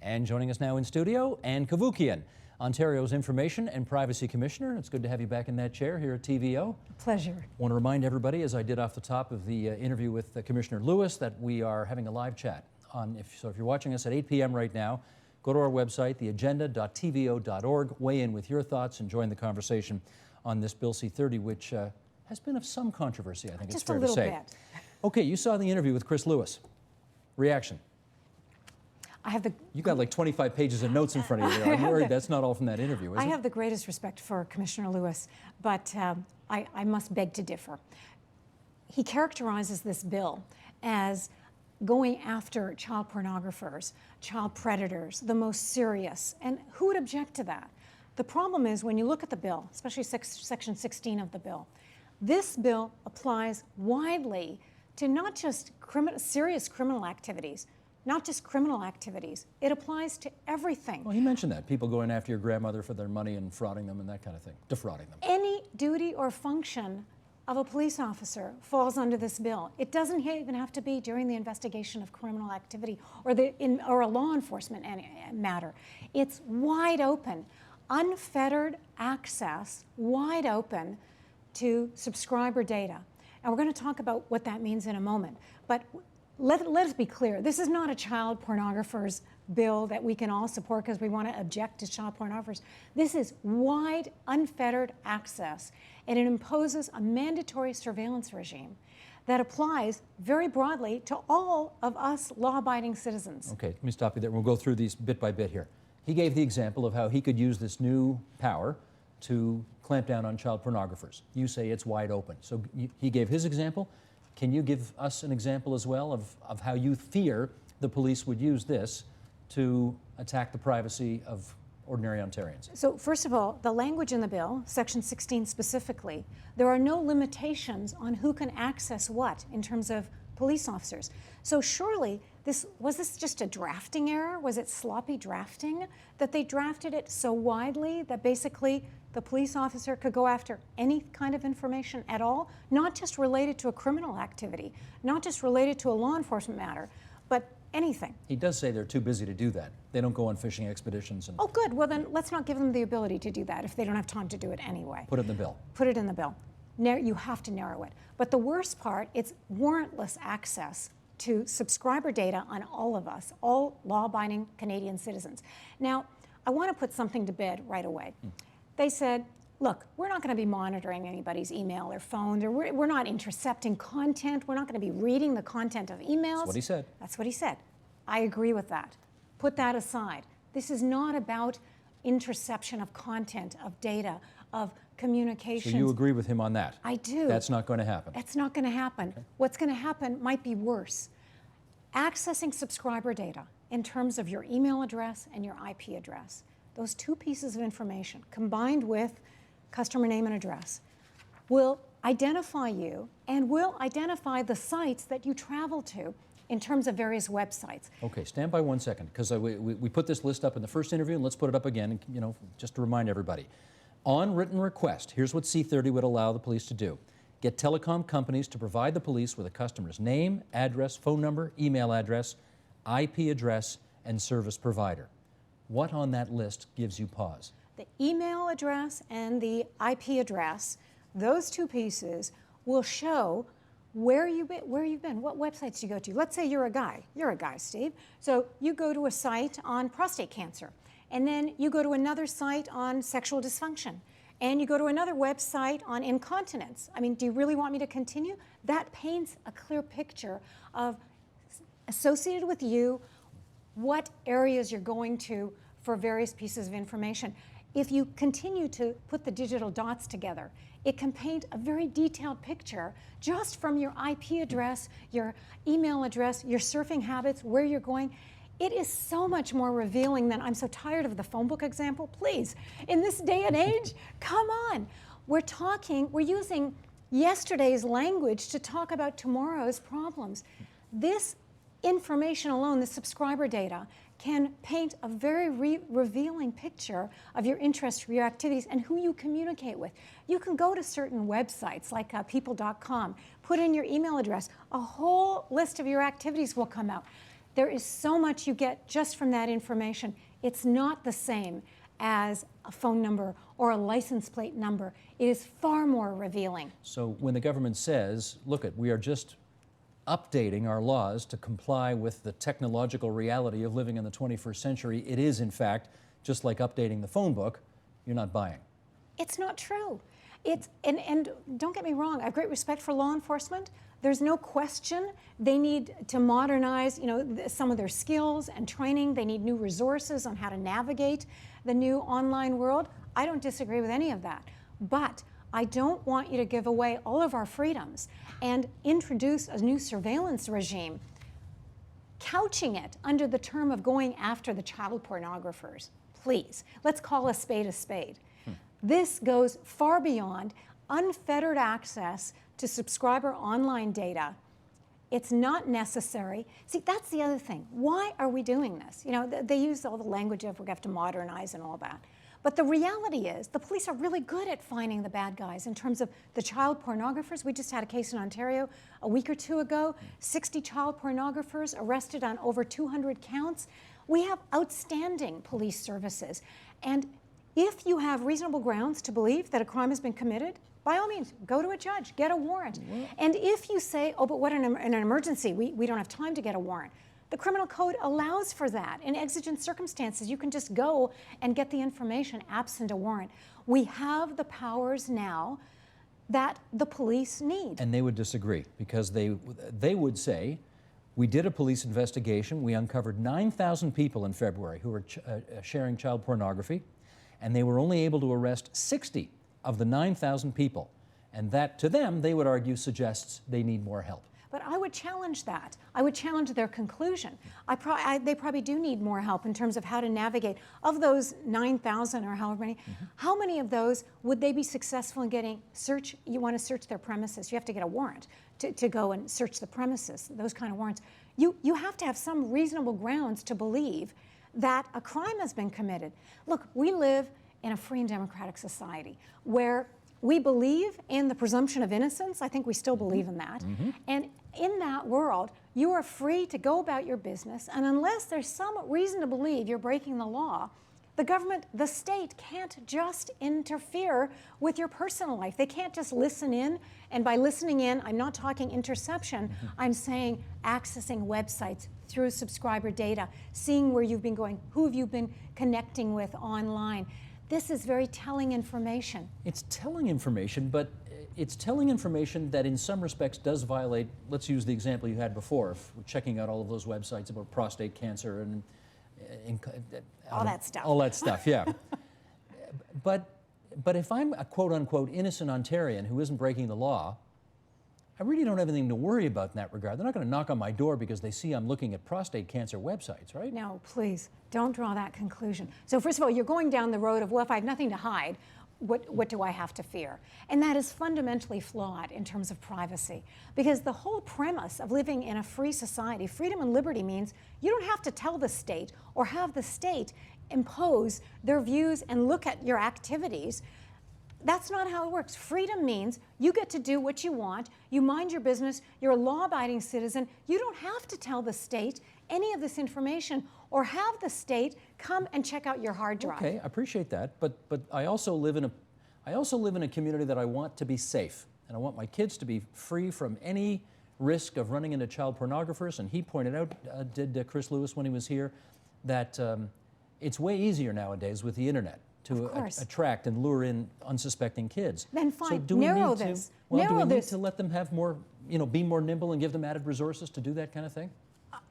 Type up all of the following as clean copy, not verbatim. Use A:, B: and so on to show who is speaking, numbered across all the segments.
A: And joining us now in studio, Anne Cavoukian, Ontario's Information and Privacy Commissioner. It's good to have you back in that chair here at TVO.
B: Pleasure.
A: I want to remind everybody, as I did off the top of the interview with Commissioner Lewis, that we are having a live chat. So if you're watching us at 8 p.m. right now, go to our website, theagenda.tvo.org, weigh in with your thoughts and join the conversation on this Bill C-30, which has been of some controversy, I think it's fair to say.
B: Just a little bit.
A: Okay, you saw the interview with Chris Lewis. Reaction? You got like 25 pages of notes in front of you there. I'm worried that's not all from that interview, is it?
B: I have the greatest respect for Commissioner Lewis, but I must beg to differ. He characterizes this bill as going after child pornographers, child predators, the most serious, and who would object to that? The problem is when you look at the bill, especially Section 16 of the bill, this bill applies widely to not just serious criminal activities, not just criminal activities. It applies to everything.
A: Well, he mentioned that. People going after your grandmother for their money and frauding them and that kind of thing, defrauding them.
B: Any duty or function of a police officer falls under this bill. It doesn't even have to be during the investigation of criminal activity or a law enforcement matter. It's wide open, unfettered access, wide open to subscriber data. And we're going to talk about what that means in a moment. But let us be clear, this is not a child pornographer's bill that we can all support because we want to object to child pornographers. This is wide, unfettered access, and it imposes a mandatory surveillance regime that applies very broadly to all of us law-abiding citizens.
A: Okay, let me stop you there. We'll go through these bit by bit here. He gave the example of how he could use this new power to clamp down on child pornographers. You say it's wide open. So he gave his example. Can you give us an example as well of how you fear the police would use this to attack the privacy of ordinary Ontarians?
B: So first of all, the language in the bill, Section 16 specifically, there are no limitations on who can access what in terms of police officers. So surely, was this just a drafting error? Was it sloppy drafting that they drafted it so widely that basically the police officer could go after any kind of information at all, not just related to a criminal activity, not just related to a law enforcement matter, but anything?
A: He does say they're too busy to do that. They don't go on fishing expeditions.
B: Oh, good. Well, then let's not give them the ability to do that if they don't have time to do it anyway.
A: Put it in the bill.
B: Put it in the bill. You have to narrow it. But the worst part, it's warrantless access to subscriber data on all of us, all law-abiding Canadian citizens. Now, I want to put something to bed right away. They said, look, we're not going to be monitoring anybody's email or phone. We're not intercepting content. We're not going to be reading the content of emails.
A: That's what he said.
B: That's what he said. I agree with that. Put that aside. This is not about interception of content, of data, of communications.
A: So you agree with him on that?
B: I do.
A: That's not going to happen?
B: That's not going to happen. Okay. What's going to happen might be worse. Accessing subscriber data in terms of your email address and your IP address, those two pieces of information combined with customer name and address will identify you and will identify the sites that you travel to in terms of various websites.
A: Okay, stand by 1 second, because we put this list up in the first interview, and let's put it up again, just to remind everybody. On written request, here's what C-30 would allow the police to do. Get telecom companies to provide the police with a customer's name, address, phone number, email address, IP address, and service provider. What on that list gives you pause?
B: The email address and the IP address, those two pieces will show where you've been, what websites you go to. Let's say you're a guy. You're a guy, Steve. So you go to a site on prostate cancer, and then you go to another site on sexual dysfunction, and you go to another website on incontinence. I mean, do you really want me to continue? That paints a clear picture of, associated with you, what areas you're going to for various pieces of information. If you continue to put the digital dots together, it can paint a very detailed picture just from your IP address, your email address, your surfing habits, where you're going. It is so much more revealing than, I'm so tired of the phone book example. Please, in this day and age, come on. We're using yesterday's language to talk about tomorrow's problems. This information alone, the subscriber data, can paint a very revealing picture of your interests, your activities, and who you communicate with. You can go to certain websites like people.com, put in your email address, a whole list of your activities will come out. There is so much you get just from that information. It's not the same as a phone number or a license plate number. It is far more revealing.
A: So when the government says, look, we are just updating our laws to comply with the technological reality of living in the 21st century, it is in fact just like updating the phone book, you're not buying.
B: It's not true. And don't get me wrong, I have great respect for law enforcement. There's no question they need to modernize, some of their skills and training. They need new resources on how to navigate the new online world. I don't disagree with any of that. But I don't want you to give away all of our freedoms and introduce a new surveillance regime, couching it under the term of going after the child pornographers. Please, let's call a spade a spade. This goes far beyond unfettered access to subscriber online data. It's not necessary. See, that's the other thing. Why are we doing this? They use all the language of we have to modernize and all that. But the reality is the police are really good at finding the bad guys in terms of the child pornographers. We just had a case in Ontario a week or two ago, 60 child pornographers arrested on over 200 counts. We have outstanding police services. And if you have reasonable grounds to believe that a crime has been committed, by all means, go to a judge, get a warrant. And if you say, oh, but what in an emergency, we don't have time to get a warrant, the criminal code allows for that. In exigent circumstances, you can just go and get the information absent a warrant. We have the powers now that the police need.
A: And they would disagree because they would say, we did a police investigation, we uncovered 9,000 people in February who were sharing child pornography, and they were only able to arrest 60 of the 9,000 people. And that, to them, they would argue, suggests they need more help.
B: But I would challenge that. I would challenge their conclusion. They probably do need more help in terms of how to navigate. Of those 9,000 or however many, how many of those would they be successful in getting search? You want to search their premises. You have to get a warrant to go and search the premises, those kind of warrants. You have to have some reasonable grounds to believe that a crime has been committed. Look, we live in a free and democratic society where we believe in the presumption of innocence. I think we still believe in that. And in that world, you are free to go about your business, and unless there's some reason to believe you're breaking the law, the government, the state can't just interfere with your personal life. They can't just listen in, and by listening in, I'm not talking interception, I'm saying accessing websites through subscriber data, seeing where you've been going, who have you been connecting with online. This is very telling information.
A: It's telling information, but it's telling information that in some respects does violate, let's use the example you had before, of checking out all of those websites about prostate cancer and
B: all that stuff.
A: All that stuff, yeah. But if I'm a quote-unquote innocent Ontarian who isn't breaking the law, I really don't have anything to worry about in that regard. They're not going to knock on my door because they see I'm looking at prostate cancer websites, right?
B: No, please, don't draw that conclusion. So first of all, you're going down the road of, well, if I have nothing to hide, what do I have to fear? And that is fundamentally flawed in terms of privacy, because the whole premise of living in a free society, freedom and liberty, means you don't have to tell the state or have the state impose their views and look at your activities. That's not how it works. Freedom means you get to do what you want, you mind your business, you're a law-abiding citizen. You don't have to tell the state any of this information or have the state come and check out your hard drive.
A: Okay, I appreciate that, but I also live in a community that I want to be safe, and I want my kids to be free from any risk of running into child pornographers. And he pointed out, did Chris Lewis when he was here, that it's way easier nowadays with the internet to attract and lure in unsuspecting kids.
B: Then fine,
A: so do we
B: narrow
A: need
B: this.
A: To, well,
B: narrow
A: do we need
B: this.
A: to let them have more, be more nimble and give them added resources to do that kind of thing?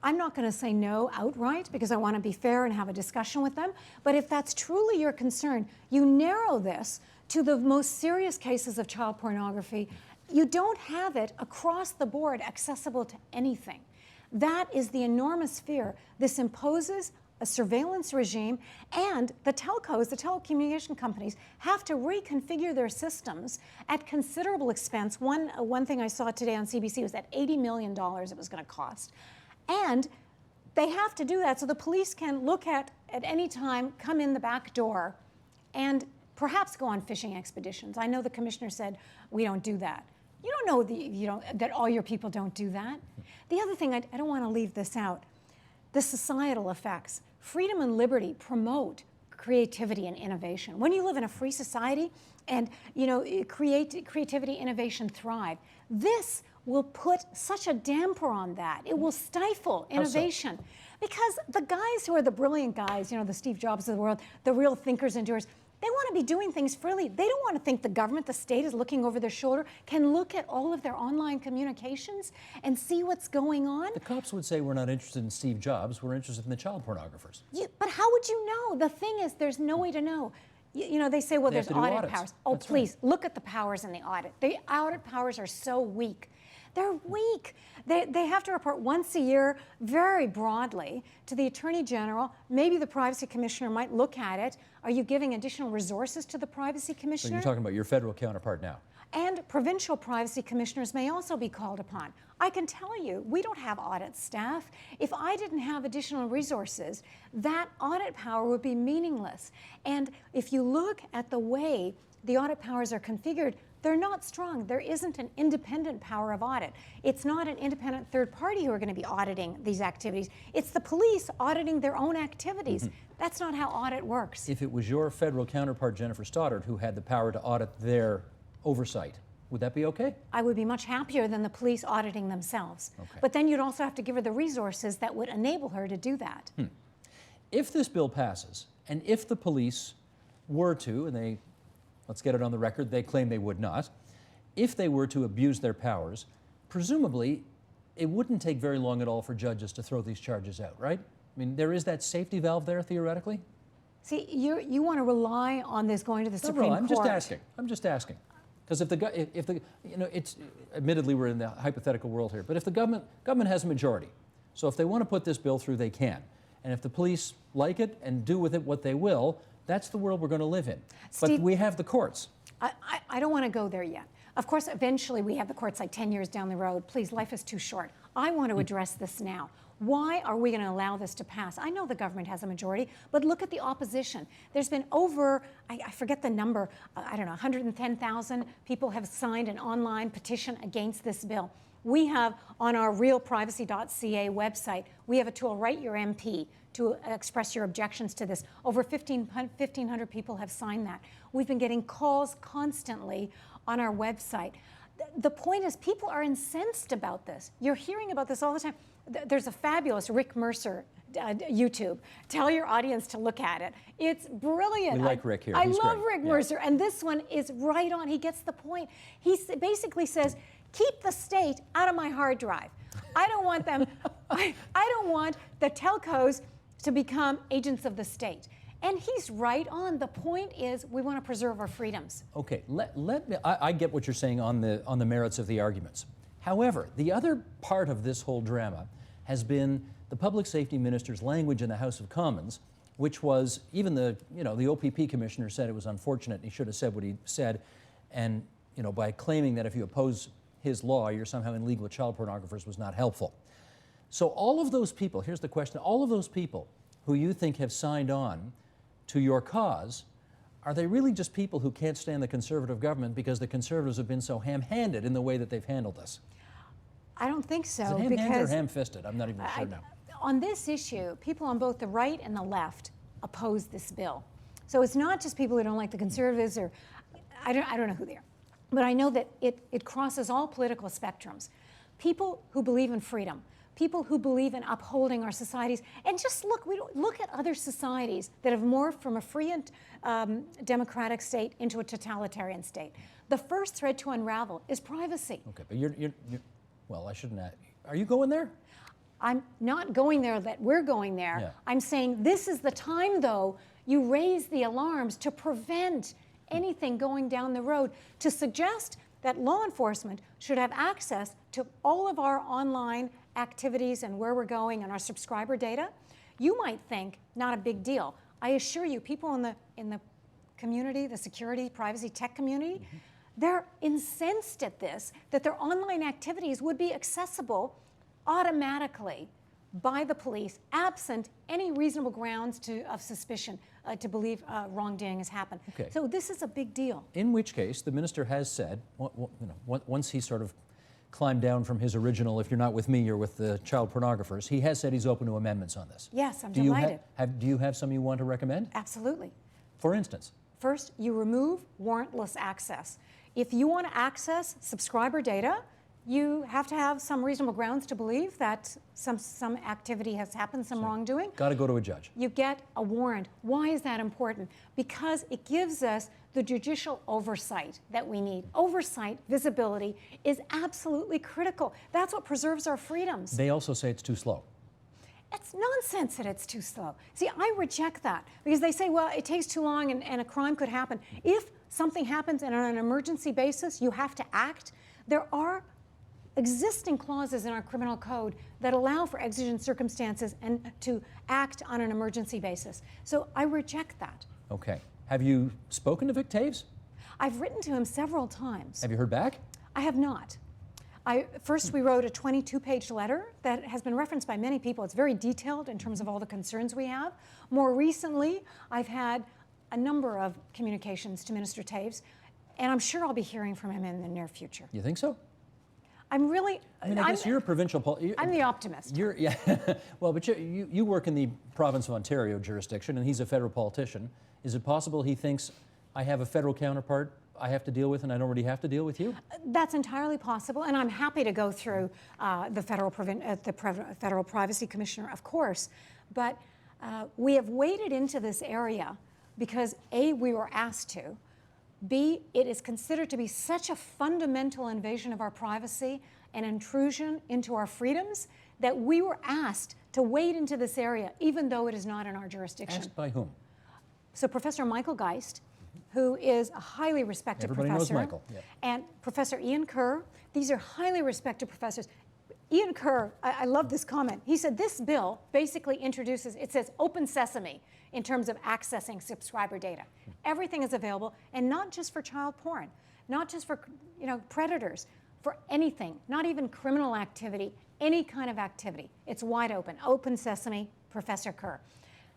B: I'm not going to say no outright because I want to be fair and have a discussion with them. But if that's truly your concern, you narrow this to the most serious cases of child pornography. You don't have it across the board accessible to anything. That is the enormous fear. This imposes a surveillance regime, and the telcos, the telecommunication companies, have to reconfigure their systems at considerable expense. One thing I saw today on CBC was that $80 million it was going to cost. And they have to do that so the police can look at any time, come in the back door, and perhaps go on fishing expeditions. I know the commissioner said, we don't do that. You don't know that all your people don't do that. The other thing, I don't want to leave this out. the societal effects. Freedom and liberty promote creativity and innovation. When you live in a free society and creativity, innovation thrive, this will put such a damper on that. It will stifle innovation. Because the guys who are the brilliant guys, the Steve Jobs of the world, the real thinkers and doers, they want to be doing things freely. They don't want to think the government, the state is looking over their shoulder, can look at all of their online communications and see what's going on.
A: The cops would say we're not interested in Steve Jobs, we're interested in the child pornographers.
B: But how would you know? The thing is, there's no way to know. They say, well, there's audit powers. Oh,
A: That's
B: please,
A: right.
B: look at the powers in the audit. The audit powers are so weak. They're weak. They have to report once a year, very broadly, to the Attorney General. Maybe the Privacy Commissioner might look at it. Are you giving additional resources to the Privacy
A: So
B: Commissioner?
A: you're talking about your federal counterpart now.
B: And provincial privacy commissioners may also be called upon. I can tell you, we don't have audit staff. If I didn't have additional resources, that audit power would be meaningless. And if you look at the way the audit powers are configured, they're not strong. There isn't an independent power of audit. It's not an independent third party who are going to be auditing these activities. It's the police auditing their own activities. That's not how audit works.
A: If it was your federal counterpart, Jennifer Stoddard, who had the power to audit their oversight, would that be okay?
B: I would be much happier than the police auditing themselves.
A: Okay.
B: But then you'd also have to give her the resources that would enable her to do that.
A: If this bill passes, and if the police were to, and they, let's get it on the record, they claim they would not, if they were to abuse their powers, presumably it wouldn't take very long at all for judges to throw these charges out, right? I mean, there is that safety valve there, theoretically?
B: See, you want to rely on this going to the Supreme Court.
A: I'm just asking. Because if the, it's, admittedly we're in the hypothetical world here, but if the government has a majority, so if they want to put this bill through, they can. And if the police like it and do with it what they will, that's the world we're going to live in.
B: Steve,
A: but we have the courts.
B: I don't want to go there yet. Of course, eventually we have the courts like 10 years down the road. Please, life is too short. I want to address this now. Why are we going to allow this to pass? I know the government has a majority, but look at the opposition. There's been over, I forget the number, I don't know, 110,000 people have signed an online petition against this bill. We have on our realprivacy.ca website, we have a tool, Write Your MP, to express your objections to this. Over 1,500 people have signed that. We've been getting calls constantly on our website. The point is, people are incensed about this. You're hearing about this all the time. There's a fabulous Rick Mercer YouTube. Tell your audience to look at it. It's brilliant.
A: We like Rick here.
B: I
A: He's
B: love
A: great.
B: Rick Mercer, and this one is right on. He gets the point. He basically says, keep the state out of my hard drive. I don't want them, I don't want the telcos to become agents of the state. And he's right on. The point is, we want to preserve our freedoms.
A: Okay, I get what you're saying on the merits of the arguments. However, the other part of this whole drama has been the public safety minister's language in the House of Commons, which was, even the OPP commissioner said it was unfortunate, and he should have said what he said, and by claiming that if you oppose his law, you're somehow in league with child pornographers was not helpful. So all of those people, here's the question, all of those people who you think have signed on to your cause, are they really just people who can't stand the conservative government because the conservatives have been so ham-handed in the way that they've handled this?
B: I don't think so.
A: Is it ham-handed or ham-fisted? I'm not even sure now.
B: On this issue, people on both the right and the left oppose this bill. So it's not just people who don't like the conservatives, or I don't know who they are. But I know that it crosses all political spectrums. People who believe in freedom, people who believe in upholding our societies, and just look at other societies that have morphed from a free and democratic state into a totalitarian state. The first thread to unravel is privacy.
A: Okay, but well, I shouldn't ask. Are you going there?
B: I'm not going there that we're going there.
A: Yeah.
B: I'm saying this is the time, though, you raise the alarms to prevent anything going down the road, to suggest that law enforcement should have access to all of our online activities and where we're going and our subscriber data. You might think, not a big deal. I assure you, people in the community, the security, privacy, tech community, they're incensed at this, that their online activities would be accessible automatically by the police, absent any reasonable grounds of suspicion to believe wrongdoing has happened.
A: Okay.
B: So this is a big deal.
A: In which case, the minister has said, once he sort of climbed down from his original, if you're not with me, you're with the child pornographers. He has said he's open to amendments on this.
B: Yes, I'm
A: Do you
B: delighted.
A: do you have some you want to recommend?
B: Absolutely.
A: For instance?
B: First, you remove warrantless access. If you want to access subscriber data, you have to have some reasonable grounds to believe that some activity has happened, some wrongdoing.
A: Got to go to a judge.
B: You get a warrant. Why is that important? Because it gives us the judicial oversight that we need. Oversight, visibility is absolutely critical. That's what preserves our freedoms.
A: They also say it's too slow.
B: It's nonsense that it's too slow. See, I reject that because they say, well, it takes too long and a crime could happen. If something happens and on an emergency basis, you have to act. There are existing clauses in our criminal code that allow for exigent circumstances and to act on an emergency basis. So I reject that.
A: Okay. Have you spoken to Vic Taves?
B: I've written to him several times.
A: Have you heard back?
B: I have not. First, we wrote a 22-page letter that has been referenced by many people. It's very detailed in terms of all the concerns we have. More recently, I've had a number of communications to Minister Taves, and I'm sure I'll be hearing from him in the near future.
A: You think so?
B: I'm really...
A: I mean, I guess you're a provincial...
B: I'm the optimist.
A: Yeah. Well, but you work in the province of Ontario jurisdiction, and he's a federal politician. Is it possible he thinks, I have a federal counterpart I have to deal with and I don't already have to deal with you?
B: That's entirely possible, and I'm happy to go through the Federal Privacy Commissioner, of course. But we have waded into this area because A, we were asked to, B, it is considered to be such a fundamental invasion of our privacy and intrusion into our freedoms that we were asked to wade into this area, even though it is not in our jurisdiction.
A: Asked by whom?
B: So Professor Michael Geist, who is a highly respected
A: Everybody
B: professor.
A: knows Michael. Yeah.
B: And Professor Ian Kerr, these are highly respected professors. Ian Kerr, I love this comment. He said this bill basically introduces, it says open sesame in terms of accessing subscriber data. Everything is available, and not just for child porn, not just for predators, for anything, not even criminal activity, any kind of activity. It's wide open. Open sesame, Professor Kerr.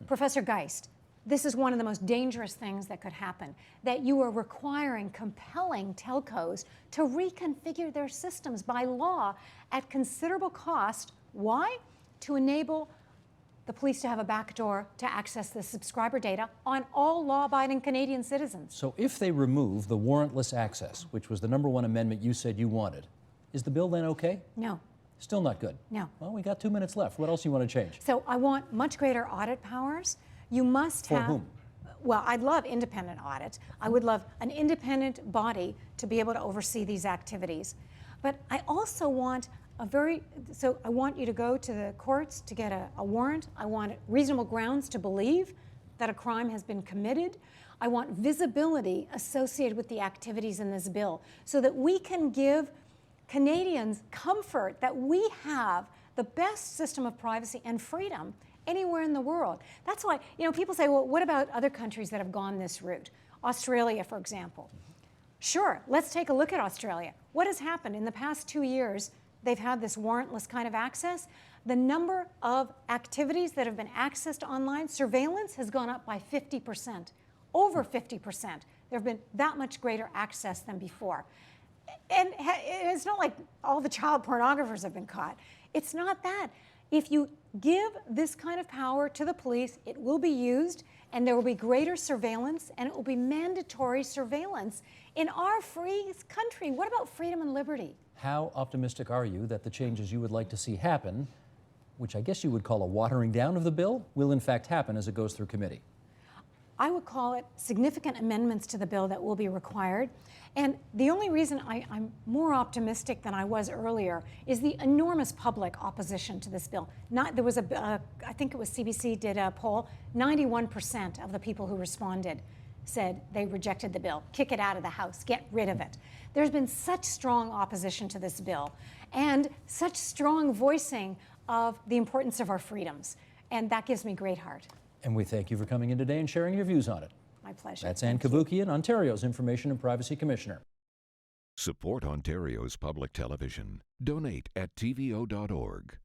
B: Professor Geist, this is one of the most dangerous things that could happen, that you are requiring, compelling telcos to reconfigure their systems by law at considerable cost. Why? To enable the police to have a backdoor to access the subscriber data on all law-abiding Canadian citizens.
A: So if they remove the warrantless access, which was the #1 amendment you said you wanted, is the bill then okay?
B: No.
A: Still not good?
B: No.
A: Well, we got 2 minutes left. What else do you want to change?
B: So I want much greater audit powers. You must have...
A: For whom?
B: Well, I'd love independent audit. I would love an independent body to be able to oversee these activities. But I also want I want you to go to the courts to get a warrant. I want reasonable grounds to believe that a crime has been committed. I want visibility associated with the activities in this bill so that we can give Canadians comfort that we have the best system of privacy and freedom anywhere in the world. That's why, people say, well, what about other countries that have gone this route? Australia, for example. Sure, let's take a look at Australia. What has happened in the past 2 years? They've had this warrantless kind of access. The number of activities that have been accessed online, surveillance has gone up by 50%, over 50%. There have been that much greater access than before. And it's not like all the child pornographers have been caught. It's not that. If you give this kind of power to the police, it will be used, and there will be greater surveillance, and it will be mandatory surveillance in our free country. What about freedom and liberty?
A: How optimistic are you that the changes you would like to see happen, which I guess you would call a watering down of the bill, will in fact happen as it goes through committee?
B: I would call it significant amendments to the bill that will be required. And the only reason I'm more optimistic than I was earlier is the enormous public opposition to this bill. There was I think it was CBC did a poll, 91% of the people who responded said they rejected the bill. Kick it out of the House, get rid of it. There's been such strong opposition to this bill and such strong voicing of the importance of our freedoms. And that gives me great heart.
A: And we thank you for coming in today and sharing your views on it.
B: My pleasure.
A: That's Ann Cavoukian, Ontario's Information and Privacy Commissioner.
C: Support Ontario's public television. Donate at tvo.org.